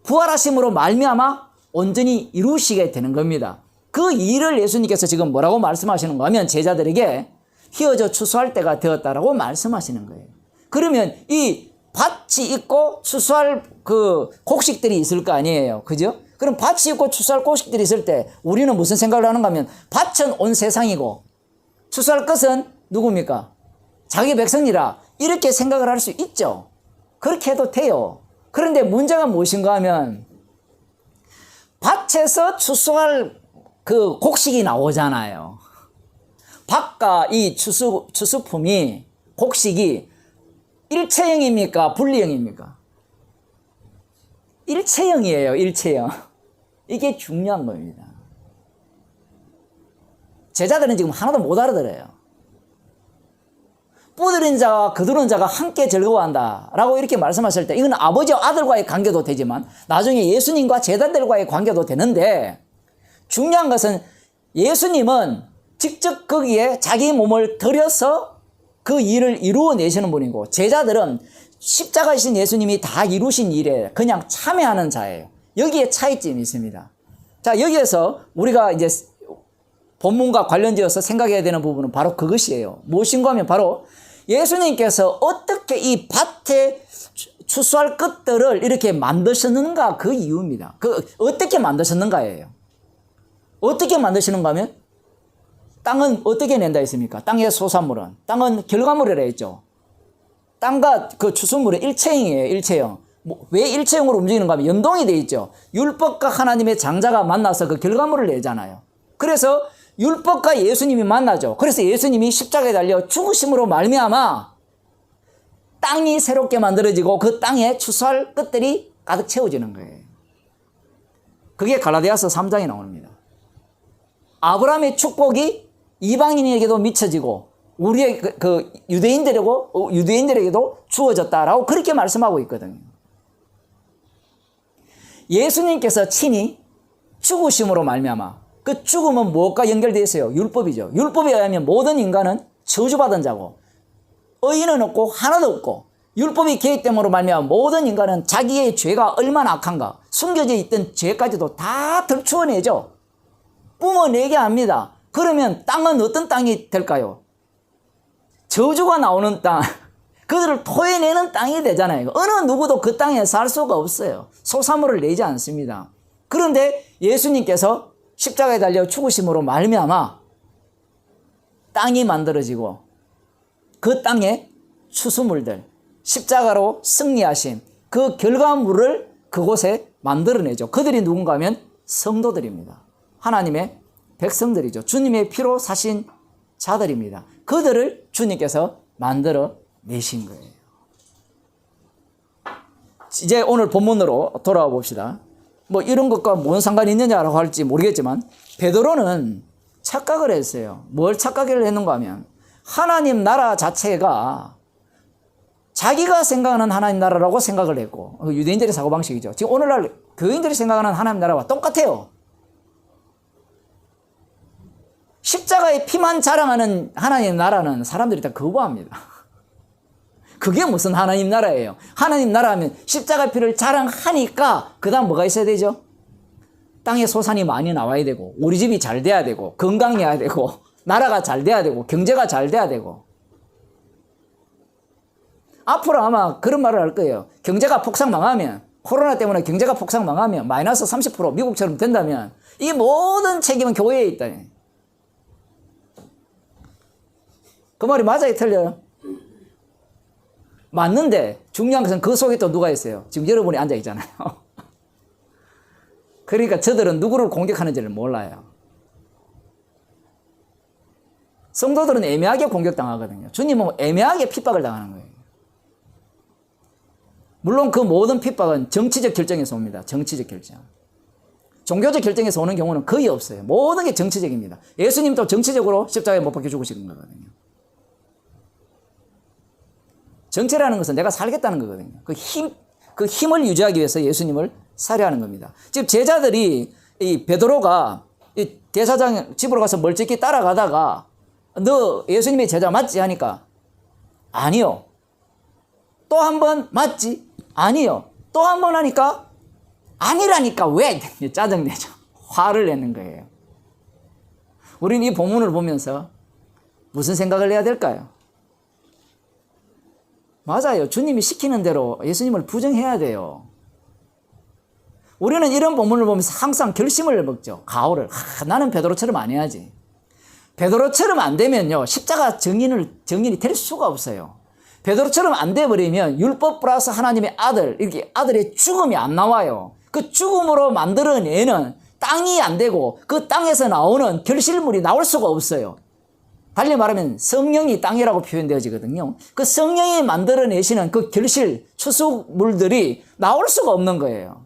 부활하심으로 말미암아 온전히 이루시게 되는 겁니다. 그 일을 예수님께서 지금 뭐라고 말씀하시는가 하면 제자들에게 휘어져 추수할 때가 되었다라고 말씀하시는 거예요. 그러면 이 밭이 있고 추수할 그 곡식들이 있을 거 아니에요. 그죠? 그럼 밭이 있고 추수할 곡식들이 있을 때 우리는 무슨 생각을 하는가 하면 밭은 온 세상이고 추수할 것은 누굽니까? 자기 백성이라 이렇게 생각을 할 수 있죠. 그렇게 해도 돼요. 그런데 문제가 무엇인가 하면 밭에서 추수할 그 곡식이 나오잖아요. 밭과 이 추수품이 곡식이 일체형입니까? 분리형입니까? 일체형이에요. 일체형. 이게 중요한 겁니다. 제자들은 지금 하나도 못 알아들어요. 뿌들인 자와 거두는 자가 함께 즐거워한다 라고 이렇게 말씀하실 때 이건 아버지와 아들과의 관계도 되지만 나중에 예수님과 제자들과의 관계도 되는데 중요한 것은 예수님은 직접 거기에 자기 몸을 들여서 그 일을 이루어내시는 분이고 제자들은 십자가이신 예수님이 다 이루신 일에 그냥 참여하는 자예요. 여기에 차이점이 있습니다. 자, 여기에서 우리가 이제 본문과 관련되어서 생각해야 되는 부분은 바로 그것이에요. 무엇인가 하면 바로 예수님께서 어떻게 이 밭에 추수할 것들을 이렇게 만드셨는가 그 이유입니다. 어떻게 만드셨는가예요. 어떻게 만드시는가 하면 땅은 어떻게 낸다 했습니까? 땅의 소산물은. 땅은 결과물이라 했죠. 땅과 그 추수물은 일체형이에요. 일체형. 왜 일체형으로 움직이는가 하면 연동이 되어 있죠. 율법과 하나님의 장자가 만나서 그 결과물을 내잖아요. 그래서 율법과 예수님이 만나죠. 그래서 예수님이 십자가에 달려 죽으심으로 말미암아 땅이 새롭게 만들어지고 그 땅에 추수할 것들이 가득 채워지는 거예요. 그게 갈라디아서 3장에 나옵니다. 아브라함의 축복이 이방인에게도 미쳐지고 우리의 그 유대인들에게도 주어졌다라고 그렇게 말씀하고 있거든요. 예수님께서 친히 죽으심으로 말미암아 그 죽음은 무엇과 연결되어 있어요? 율법이죠. 율법에 의하면 모든 인간은 저주받은 자고 의인은 없고 하나도 없고 율법이 개입됨으로 말미암아 모든 인간은 자기의 죄가 얼마나 악한가 숨겨져 있던 죄까지도 다 들추어내죠. 뿜어내게 합니다. 그러면 땅은 어떤 땅이 될까요? 저주가 나오는 땅, 그들을 토해내는 땅이 되잖아요. 어느 누구도 그 땅에 살 수가 없어요. 소산물을 내지 않습니다. 그런데 예수님께서 십자가에 달려 죽으심으로 말미암아 땅이 만들어지고 그 땅에 추수물들, 십자가로 승리하신 그 결과물을 그곳에 만들어내죠. 그들이 누군가 하면 성도들입니다. 하나님의 백성들이죠. 주님의 피로 사신 자들입니다. 그들을 주님께서 만들어 내신 거예요. 이제 오늘 본문으로 돌아와 봅시다. 뭐 이런 것과 뭔 상관이 있느냐라고 할지 모르겠지만 베드로는 착각을 했어요. 뭘 착각을 했는가 하면 하나님 나라 자체가 자기가 생각하는 하나님 나라라고 생각을 했고 유대인들의 사고방식이죠. 지금 오늘날 교인들이 생각하는 하나님 나라와 똑같아요. 십자가의 피만 자랑하는 하나님 나라는 사람들이 다 거부합니다. 그게 무슨 하나님 나라예요? 하나님 나라 하면 십자가 피를 자랑하니까 그 다음 뭐가 있어야 되죠? 땅에 소산이 많이 나와야 되고 우리 집이 잘 돼야 되고 건강해야 되고 나라가 잘 돼야 되고 경제가 잘 돼야 되고 앞으로 아마 그런 말을 할 거예요. 경제가 폭삭 망하면 코로나 때문에 경제가 폭삭 망하면 마이너스 30% 미국처럼 된다면 이 모든 책임은 교회에 있다. 그 말이 맞아요? 틀려요? 맞는데 중요한 것은 그 속에 또 누가 있어요? 지금 여러분이 앉아 있잖아요. 그러니까 저들은 누구를 공격하는지를 몰라요. 성도들은 애매하게 공격당하거든요. 주님은 애매하게 핍박을 당하는 거예요. 물론 그 모든 핍박은 정치적 결정에서 옵니다. 정치적 결정. 종교적 결정에서 오는 경우는 거의 없어요. 모든 게 정치적입니다. 예수님도 정치적으로 십자가에 못 박혀 죽으시는 거거든요. 정체라는 것은 내가 살겠다는 거거든요. 그 힘을 유지하기 위해서 예수님을 살해하는 겁니다. 지금 제자들이 이 베드로가 이 대사장 집으로 가서 멀찍이 따라가다가 너 예수님의 제자 맞지? 하니까 아니요. 또 한 번 맞지? 아니요. 또 한 번 하니까 아니라니까 왜? 짜증내죠. 화를 내는 거예요. 우리는 이 본문을 보면서 무슨 생각을 해야 될까요? 맞아요. 주님이 시키는 대로 예수님을 부정해야 돼요. 우리는 이런 본문을 보면서 항상 결심을 먹죠. 가오를. 나는 베드로처럼 안 해야지. 베드로처럼 안 되면요. 십자가 증인이 될 수가 없어요. 베드로처럼 안 돼버리면 율법 플러스 하나님의 아들, 이렇게 아들의 죽음이 안 나와요. 그 죽음으로 만들어내는 땅이 안 되고 그 땅에서 나오는 결실물이 나올 수가 없어요. 달리 말하면 성령이 땅이라고 표현되어지거든요. 그 성령이 만들어내시는 그 결실, 추수물들이 나올 수가 없는 거예요.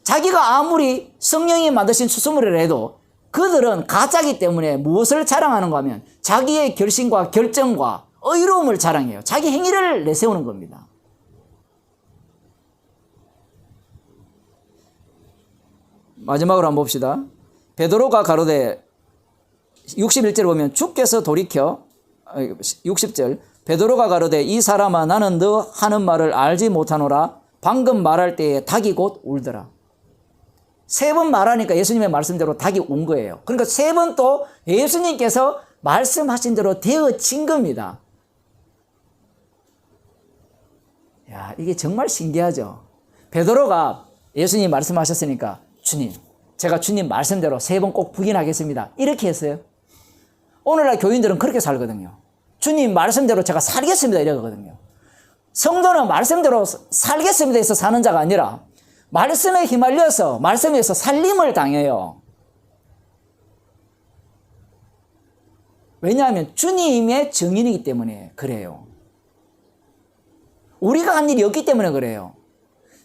자기가 아무리 성령이 만드신 추수물이라 해도 그들은 가짜기 때문에 무엇을 자랑하는가 하면 자기의 결심과 결정과 의로움을 자랑해요. 자기 행위를 내세우는 겁니다. 마지막으로 한번 봅시다. 베드로가 가로되 61절 보면 주께서 돌이켜 60절 베드로가 가로되 이 사람아 나는 너 하는 말을 알지 못하노라. 방금 말할 때에 닭이 곧 울더라. 3번 말하니까 예수님의 말씀대로 닭이 운 거예요. 그러니까 3번 또 예수님께서 말씀하신 대로 되어진 겁니다. 야, 이게 정말 신기하죠. 베드로가 예수님이 말씀하셨으니까 주님, 제가 주님 말씀대로 3번 꼭 부인하겠습니다. 이렇게 했어요. 오늘날 교인들은 그렇게 살거든요. 주님 말씀대로 제가 살겠습니다. 이러거든요. 성도는 말씀대로 살겠습니다 해서 사는 자가 아니라 말씀에 휘말려서 말씀에서 살림을 당해요. 왜냐하면 주님의 증인이기 때문에 그래요. 우리가 한 일이 없기 때문에 그래요.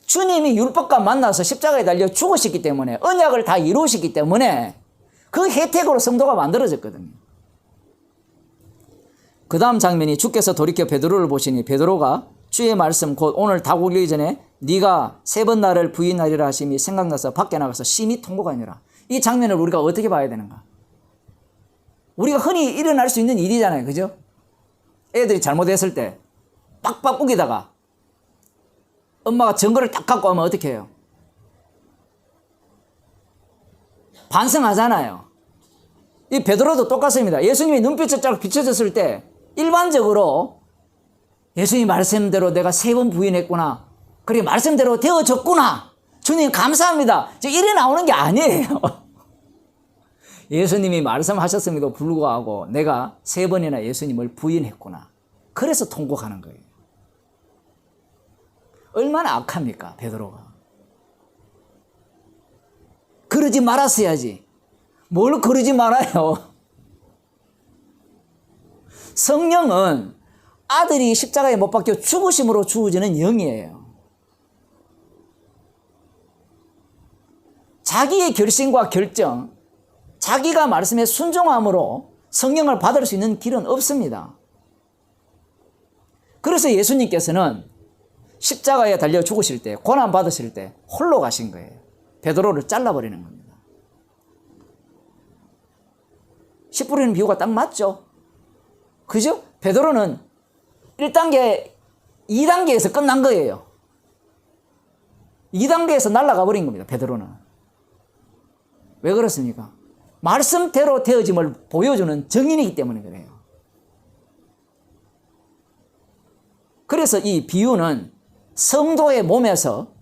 주님이 율법과 만나서 십자가에 달려 죽으셨기 때문에 언약을 다 이루셨기 때문에 그 혜택으로 성도가 만들어졌거든요. 그 다음 장면이 주께서 돌이켜 베드로를 보시니 베드로가 주의 말씀 곧 오늘 닭 울리기 전에 네가 3번 나를 부인하리라 하심이 생각나서 밖에 나가서 심히 통곡 아니라. 이 장면을 우리가 어떻게 봐야 되는가? 우리가 흔히 일어날 수 있는 일이잖아요. 그죠? 애들이 잘못했을 때 빡빡 우기다가 엄마가 전거를 딱 갖고 오면 어떻게 해요? 반성하잖아요. 이 베드로도 똑같습니다. 예수님이 눈빛이 쫙 비춰졌을 때 일반적으로 예수님 말씀대로 내가 3번 부인했구나. 그리고 말씀대로 되어졌구나. 주님 감사합니다. 이래 나오는 게 아니에요. 예수님이 말씀하셨음에도 불구하고 내가 3번이나 예수님을 부인했구나. 그래서 통곡하는 거예요. 얼마나 악합니까, 베드로가. 그러지 말았어야지. 뭘 그러지 말아요. 성령은 아들이 십자가에 못 박혀 죽으심으로 주어지는 영이에요. 자기의 결심과 결정, 자기가 말씀에 순종함으로 성령을 받을 수 있는 길은 없습니다. 그래서 예수님께서는 십자가에 달려 죽으실 때, 고난 받으실 때 홀로 가신 거예요. 베드로를 잘라버리는 겁니다. 씨 뿌리는 비유가 딱 맞죠? 그죠? 베드로는 1단계, 2단계에서 끝난 거예요. 2단계에서 날아가 버린 겁니다. 베드로는. 왜 그렇습니까? 말씀대로 되어짐을 보여주는 증인이기 때문에 그래요. 그래서 이 비유는 성도의 몸에서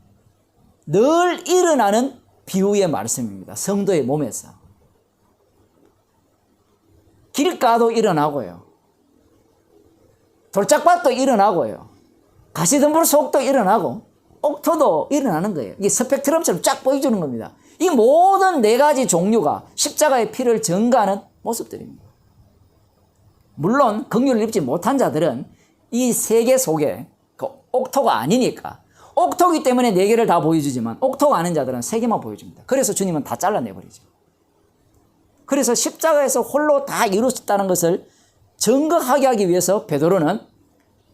늘 일어나는 비유의 말씀입니다. 성도의 몸에서. 길가도 일어나고요. 돌짝밭도 일어나고요. 가시덤불 속도 일어나고 옥토도 일어나는 거예요. 이게 스펙트럼처럼 쫙 보여주는 겁니다. 이 모든 네 가지 종류가 십자가의 피를 전가하는 모습들입니다. 물론 긍휼을 입지 못한 자들은 이 세계 속에 그 옥토가 아니니까, 옥토기 때문에 네 개를 다 보여주지만 옥토가 아닌 자들은 세 개만 보여줍니다. 그래서 주님은 다 잘라내버리죠. 그래서 십자가에서 홀로 다 이루어졌다는 것을 증거하게 하기 위해서 베드로는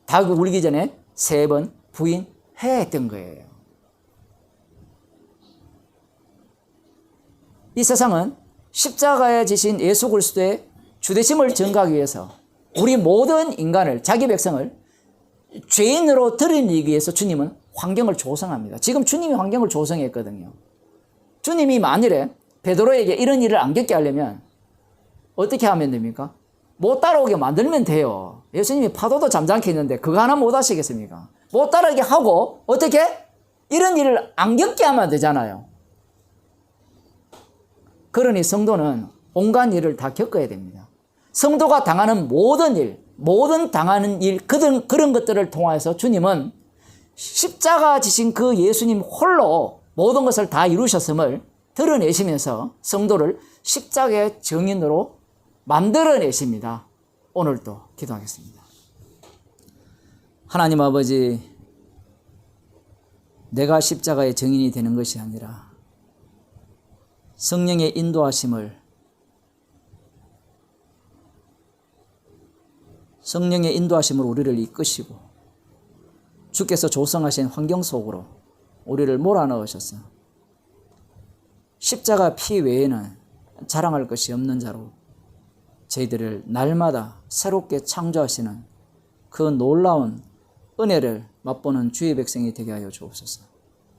닭 울기 전에 3번 부인해야 했던 거예요. 이 세상은 십자가에 지신 예수 그리스도의 주되심을 증거하기 위해서 우리 모든 인간을, 자기 백성을 죄인으로 드러내기 위해서 주님은 환경을 조성합니다. 지금 주님이 환경을 조성했거든요. 주님이 만일에 베드로에게 이런 일을 안 겪게 하려면 어떻게 하면 됩니까? 못 따라오게 만들면 돼요. 예수님이 파도도 잠잠케 했는데 그거 하나 못 하시겠습니까? 못 따라오게 하고 어떻게? 이런 일을 안 겪게 하면 되잖아요. 그러니 성도는 온갖 일을 다 겪어야 됩니다. 성도가 당하는 모든 일, 모든 당하는 일, 그런 것들을 통해서 주님은 십자가 지신 그 예수님 홀로 모든 것을 다 이루셨음을 드러내시면서 성도를 십자가의 증인으로 만들어내십니다. 오늘도 기도하겠습니다. 하나님 아버지, 내가 십자가의 증인이 되는 것이 아니라 성령의 인도하심을, 성령의 인도하심으로 우리를 이끄시고 주께서 조성하신 환경 속으로 우리를 몰아넣으셔서 십자가 피 외에는 자랑할 것이 없는 자로 저희들을 날마다 새롭게 창조하시는 그 놀라운 은혜를 맛보는 주의 백성이 되게 하여 주옵소서.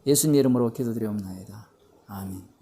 예수님 이름으로 기도드리옵나이다. 아멘.